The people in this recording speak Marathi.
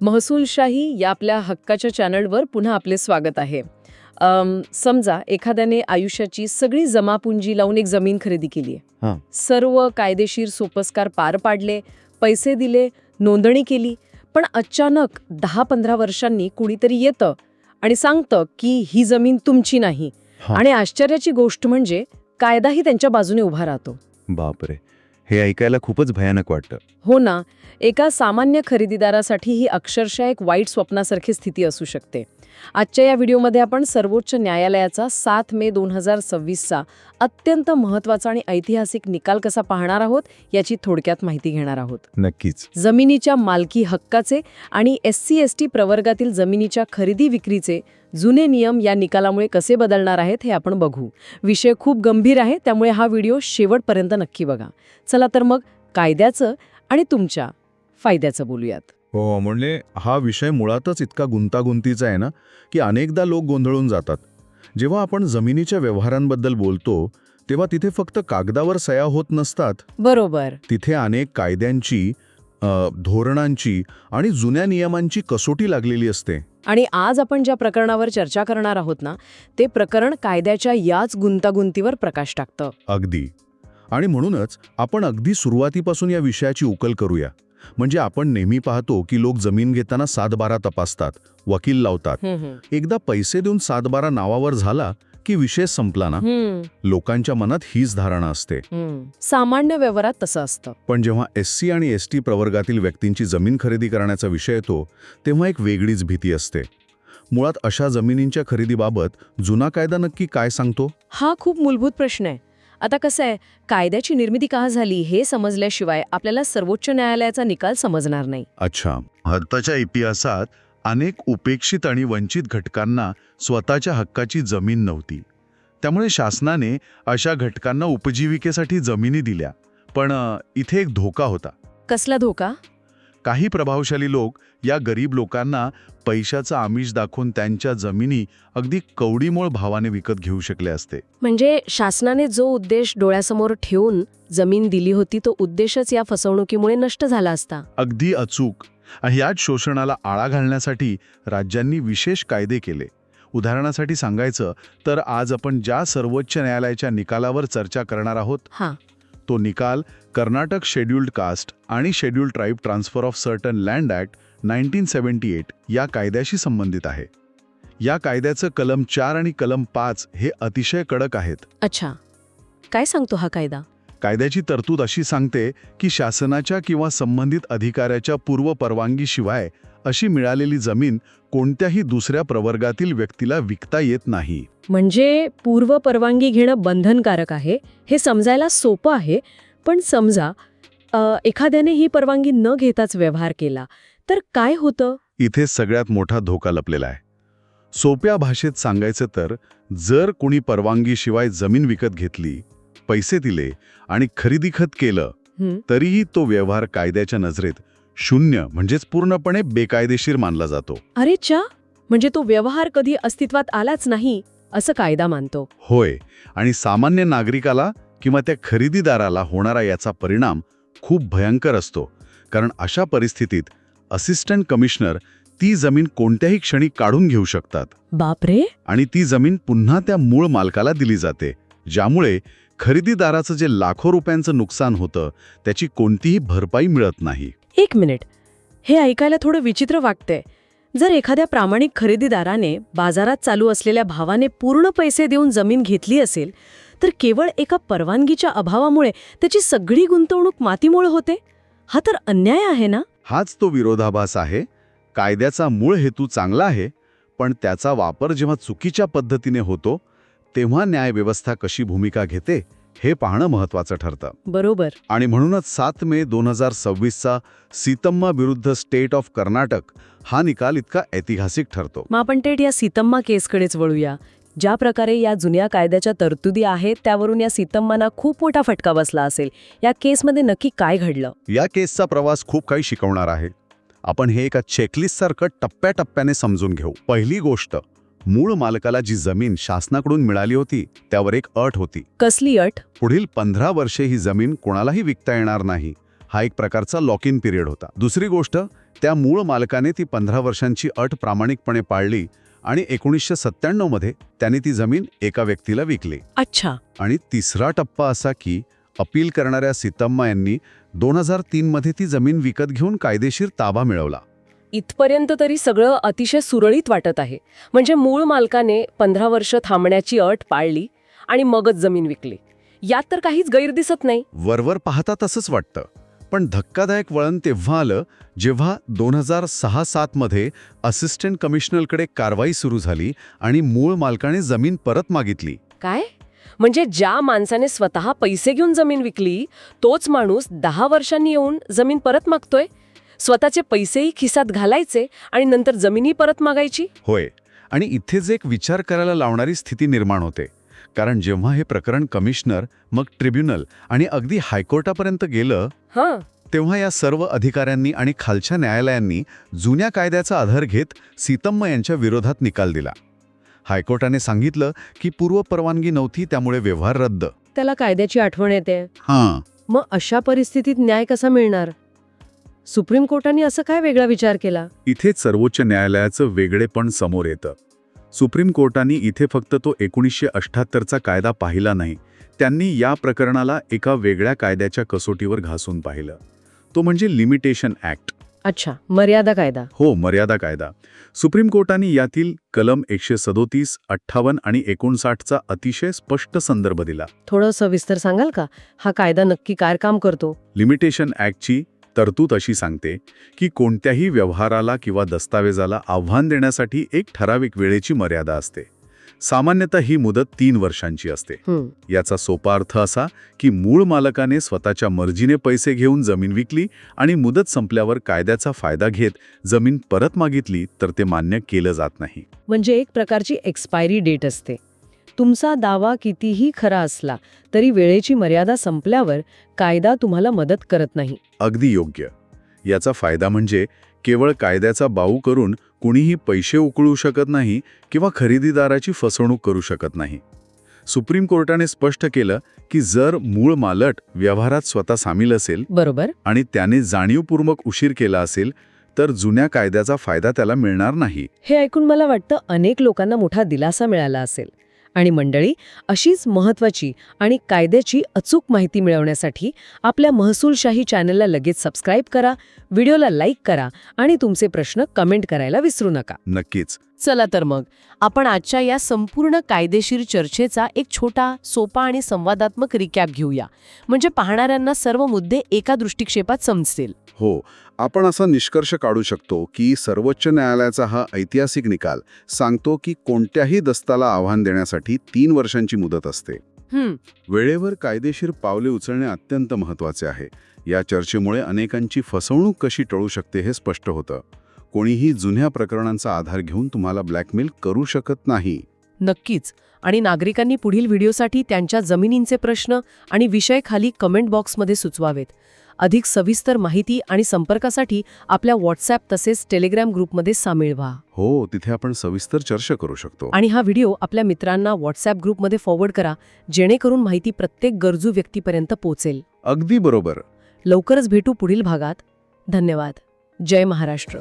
महसूलशाही या आपल्या हक्काच्या चॅनलवर पुन्हा आपले स्वागत आहे. समजा एखाद्याने आयुष्याची सगळी जमापुंजी लावून एक जमीन खरेदी केली आहे. सर्व कायदेशीर सोपस्कार पार पाडले, पैसे दिले, नोंदणी केली, पण अचानक 10-15 वर्षांनी कुणीतरी येतं आणि सांगतं की ही जमीन तुमची नाही. आणि आश्चर्याची गोष्ट म्हणजे कायदाही त्यांच्या बाजूने उभा राहतो. बापरे, हे ऐकायला खूपच भयानक वाटतं. हो ना. एका सामान्य खरेदीदारासाठी ही अक्षरशः एक वाईट स्वप्नासारखी स्थिती असू शकते. आजच्या या व्हिडिओमध्ये आपण सर्वोच्च न्यायालयाचा 7 मे 2026चा अत्यंत महत्त्वाचा आणि ऐतिहासिक निकाल कसा पाहणार आहोत याची थोडक्यात माहिती घेणार आहोत. नक्कीच. जमिनीच्या मालकी हक्काचे आणि SC/ST प्रवर्गातील जमिनीच्या खरेदी विक्रीचे जुने नियम या निकालामुळे कसे बदलणार आहेत हे आपण बघू. विषय खूप गंभीर आहे, त्यामुळे हा व्हिडिओ शेवटपर्यंत नक्की बघा. चला तर मग कायद्याचं आणि तुमच्या फायद्याचं बोलूयात. हो, म्हणजे हा विषय मुळातच इतका गुंतागुंतीचा आहे ना, की अनेकदा लोक गोंधळून जातात. जेव्हा आपण जमिनीच्या व्यवहारांबद्दल बोलतो तेव्हा तिथे फक्त कागदावर सह्या होत नसतात. बरोबर. तिथे अनेक कायद्यांची, धोरणांची आणि जुन्या नियमांची कसोटी लागलेली असते. आणि आज आपण ज्या प्रकरणावर चर्चा करणार आहोत ना, ते प्रकरण कायद्याच्या याच गुंतागुंतीवर प्रकाश टाकतं. अगदी. आणि म्हणूनच आपण अगदी सुरुवातीपासून या विषयाची उकल करूया. म्हणजे आपण नेहमी पाहतो की लोक जमीन घेताना 7-12 तपासतात, वकील लावतात. एकदा पैसे देऊन 7-12 नावावर झाला की विषय संपला ना. लोकांच्या मनात हीच धारणा असते. सामान्य व्यवहारात तसं असतं. पण जेव्हा SC आणि ST प्रवर्गातील व्यक्तींची जमीन खरेदी करण्याचा विषय येतो तेव्हा एक वेगळीच भीती असते. मुळात अशा जमिनींच्या खरेदीबाबत जुना कायदा नक्की काय सांगतो? हा खूप मूलभूत प्रश्न आहे. आता कसं आहे, कायद्याची निर्मिती का झाली हे समजल्याशिवाय आपल्याला सर्वोच्च न्यायालयाचा निकाल समजणार नाही. अच्छा. भारताच्या इतिहासात अनेक उपेक्षित आणि वंचित घटकांना स्वतःच्या हक्काची जमीन नव्हती. त्यामुळे शासनाने अशा घटकांना उपजीविकेसाठी जमिनी दिल्या. पण इथे एक धोका होता. कसला धोका? काही प्रभावशाली लोक या गरीब लोकांना पैशाचं आमिष दाखवून त्यांच्या जमिनी अगदी कवडीमोळ भावाने विकत घेऊ शकले असते. म्हणजे शासनाने जो उद्देश डोळ्यासमोर ठेवून जमीन दिली होती तो उद्देशच या फसवणुकीमुळे नष्ट झाला असता. अगदी अचूक. याच शोषणाला आळा घालण्यासाठी राज्यांनी विशेष कायदे केले. उदाहरणासाठी सांगायचं तर आज आपण ज्या सर्वोच्च न्यायालयाच्या निकालावर चर्चा करणार आहोत तो निकाल कर्नाटक शेड्यूल्ड कास्ट आणि scheduled tribe transfer of certain land act 1978 या कायद्याशी संबंधित आहे. या कायद्याचं कलम 4 आणि कलम 5 हे अतिशय कडक आहेत. अच्छा, काय सांगतो हा कायदा? कायद्याची तरतूद अशी सांगते की शासनाच्या किंवा संबंधित अधिकाऱ्याच्या पूर्व परवानगीशिवाय अशी मिळालेली जमीन कोणत्याही दुसऱ्या प्रवर्गातील व्यक्तीला विकता येत नाही. म्हणजे पूर्व परवानगी घेणं बंधनकारक आहे हे समजायला सोपं आहे. पण समजा एखाद्याने ही परवानगी न घेताच व्यवहार केला तर काय होतं? इथे सगळ्यात मोठा धोका लपलेला आहे. सोप्या भाषेत सांगायचं तर जर कुणी परवानगीशिवाय जमीन विकत घेतली, पैसे दिले आणि खरेदी खत केलं तरीही तो व्यवहार कायद्याच्या नजरेत शून्य म्हणजेच पूर्णपणे बेकायदेशीर मानला जातो. अरे चा, म्हणजे तो व्यवहार कधी अस्तित्वात आलाच नाही असं कायदा मानतो. होय. आणि सामान्य नागरिकाला किंवा त्या खरेदीदाराला होणारा याचा परिणाम खूप भयंकर असतो. कारण अशा परिस्थितीत असिस्टंट कमिशनर ती जमीन कोणत्याही क्षणी काढून घेऊ शकतात. बापरे. आणि ती जमीन पुन्हा त्या मूळ मालकाला दिली जाते, ज्यामुळे खरेदीदाराचं जे लाखो रुपयांचं नुकसान होतं त्याची कोणतीही भरपाई मिळत नाही. एक मिनिट, हे ऐकायला थोडं विचित्र वाटतंय. जर एखाद्या प्रामाणिक खरेदीदाराने बाजारात चालू असलेल्या भावाने पूर्ण पैसे देऊन जमीन घेतली असेल तर केवळ एका परवानगीच्या अभावामुळे त्याची सगळी गुंतवणूक मातीमोल होते. हा तर अन्याय आहे ना. हाच तो विरोधाभास आहे. कायद्याचा मूळ हेतू चांगला आहे, पण त्याचा वापर जेव्हा चुकीच्या पद्धतीने होतो तेव्हा न्यायव्यवस्था कशी भूमिका घेते हे पाहणं महत्त्वाचं ठरतं. बरोबर. आणि म्हणूनच 7 मे 2026चा सीतम्मा विरुद्ध स्टेट ऑफ कर्नाटक हा निकाल इतका ऐतिहासिक ठरतो. मग आपण थेट या सीतम्मा केसकडेच वळूया. ज्या प्रकारे या जुन्या कायद्याच्या तरतुदी आहेत त्यावरून या सीतम्मांना खूप मोठा फटका बसला असेल. या केसमध्ये नक्की काय घडलं? या केसचा प्रवास खूप काही शिकवणार आहे. आपण हे एका चेकलिस्टसारखं टप्प्याटप्प्याने समजून घेऊ. पहिली गोष्ट, मूळ मालकाला जी जमीन शासनाकडून मिळाली होती त्यावर एक अट होती. कसली अट? पुढील 15 वर्षे ही जमीन कोणालाही विकता येणार नाही हा एक प्रकारचा लॉक इन पिरियड होता. दुसरी गोष्ट, त्या मूळ मालकाने ती 15 वर्षांची अट प्रामाणिकपणे पाळली आणि 1997 मध्ये त्याने ती जमीन एका व्यक्तीला विकली. अच्छा. आणि तिसरा टप्पा असा की अपील करणाऱ्या सीतम्मा यांनी 2003 मध्ये ती जमीन विकत घेऊन कायदेशीर ताबा मिळवला. इथपर्यंत तरी सगळं अतिशय सुरळीत वाटत आहे. म्हणजे मूळ मालकाने 15 वर्ष थांबण्याची अट पाळली आणि मगच जमीन विकली. यात तर काहीच गैर दिसत नाही. वरवर पाहता तसंच वाटतं, पण धक्कादायक वळण तेव्हा आलं जेव्हा 2006-07 मध्ये असिस्टंट कमिशनरकडे कारवाई सुरू झाली आणि मूळ मालकाने जमीन परत मागितली. काय? म्हणजे ज्या माणसाने स्वतः पैसे घेऊन जमीन विकली तोच माणूस 10 वर्षांनी येऊन जमीन परत मागतोय. स्वतःचे पैसेही खिसात घालायचे आणि नंतर जमीनही परत मागायची. होय, आणि इथेच एक विचार करायला लावणारी स्थिती निर्माण होते. कारण जेव्हा हे प्रकरण कमिशनर, मग ट्रिब्युनल आणि अगदी हायकोर्टापर्यंत गेलं, तेव्हा या सर्व अधिकाऱ्यांनी आणि खालच्या न्यायालयांनी जुन्या कायद्याचा आधार घेत सीतम्मा यांच्या विरोधात निकाल दिला. हायकोर्टाने सांगितलं की पूर्वपरवानगी नव्हती, त्यामुळे व्यवहार रद्द. त्याला कायद्याची आठवण येते. मग अशा परिस्थितीत न्याय कसा मिळणार? सुप्रीम कोर्टाने असं काय वेगळा विचार केला? इथेच सर्वोच्च न्यायालयाचं वेगळेपण समोर येतं. सुप्रीम कोर्टाने इथे फक्त तो 1978चा कायदा पाहिला नाही, त्यांनी या प्रकरणाला एका वेगळ्या कायद्याच्या कसोटीवर घासून पाहिलं. तो म्हणजे लिमिटेशन ऍक्ट. अच्छा, मर्यादा कायदा. हो, मर्यादा कायदा. सुप्रीम कोर्टाने यातील कलम 137, 58 आणि 59चा अतिशय स्पष्ट संदर्भ दिला. थोडं सविस्तर सांगाल का? हा कायदा नक्की काय काम करतो? लिमिटेशन ऍक्टची तरतूद अशी सांगते की कोणत्याही व्यवहाराला किंवा दस्तावेजाला आव्हान देण्यासाठी एक ठराविक वेळेची मर्यादा असते. सामान्यतः ही मुदत 3 वर्षांची असते. याचा सोपा अर्थ असा की मूळ मालकाने स्वतःच्या मर्जीने पैसे घेऊन जमीन विकली आणि मुदत संपल्यावर कायद्याचा फायदा घेत जमीन परत मागितली तर ते मान्य केलं जात नाही. म्हणजे एक प्रकारची एक्सपायरी डेट असते. तुमचा दावा कितीही खरा असला तरी वेळेची मर्यादा संपल्यावर कायदा तुम्हाला मदत करत नाही. अगदी योग्य. याचा फायदा म्हणजे केवळ कायद्याचा बाऊ करून कुणीही पैसे उकळू शकत नाही किंवा खरेदीदाराची फसवणूक करू शकत नाही. सुप्रीम कोर्टाने स्पष्ट केलं की जर मूळ मालक व्यवहारात स्वतः सामील असेल, बरोबर, आणि त्याने जाणीवपूर्वक उशीर केला असेल तर जुन्या कायद्याचा फायदा त्याला मिळणार नाही. हे ऐकून मला वाटतं अनेक लोकांना मोठा दिलासा मिळाला असेल. आणि मंडळी, अशीच महत्त्वाची आणि कायद्याची अचूक माहिती मिळवण्यासाठी आपल्या महसूलशाही चॅनलला लगेच सबस्क्राईब करा, व्हिडिओला लाईक करा आणि तुमचे प्रश्न कमेंट करायला विसरू नका. नक्कीच. चला तर मग आपण आजच्या या संपूर्ण कायदेशीर चर्चेचा एक छोटा, सोपा आणि संवादात्मक रिकॅप घेऊया. म्हणजे पाहणाऱ्यांना सर्व मुद्दे एका दृष्टिक्षेपात समजतील. हो, आपण असा निष्कर्ष काढू शकतो की सर्वोच्च न्यायालयाचा हा ऐतिहासिक निकाल सांगतो की कोणत्याही दस्ताला आव्हान देण्यासाठी 3 वर्षांची मुदत असते. वेळेवर कायदेशीर पावले उचलणे अत्यंत महत्त्वाचे आहे. या चर्चेमुळे अनेकांची फसवणूक कशी टळू शकते हे स्पष्ट होतं. कोणीही जुन्या प्रकरणांचा आधार घेऊन तुम्हाला ब्लॅकमेल करू शकत नाही. नक्कीच. आणि नागरिकांनी पुढील व्हिडिओसाठी त्यांच्या जमिनींचे प्रश्न आणि विषय खाली कमेंट बॉक्समध्ये सुचवावेत. अधिक सविस्तर माहिती आणि संपर्कासाठी आपल्या व्हॉट्सॲप तसेच टेलिग्राम ग्रुपमध्ये सामील व्हा. हो, तिथे आपण सविस्तर चर्चा करू शकतो. आणि हा व्हिडिओ आपल्या मित्रांना व्हॉट्सॲप ग्रुपमध्ये फॉरवर्ड करा, जेणेकरून माहिती प्रत्येक गरजू व्यक्तीपर्यंत पोहोचेल. अगदी बरोबर. लवकरच भेटू पुढील भागात. धन्यवाद. जय महाराष्ट्र.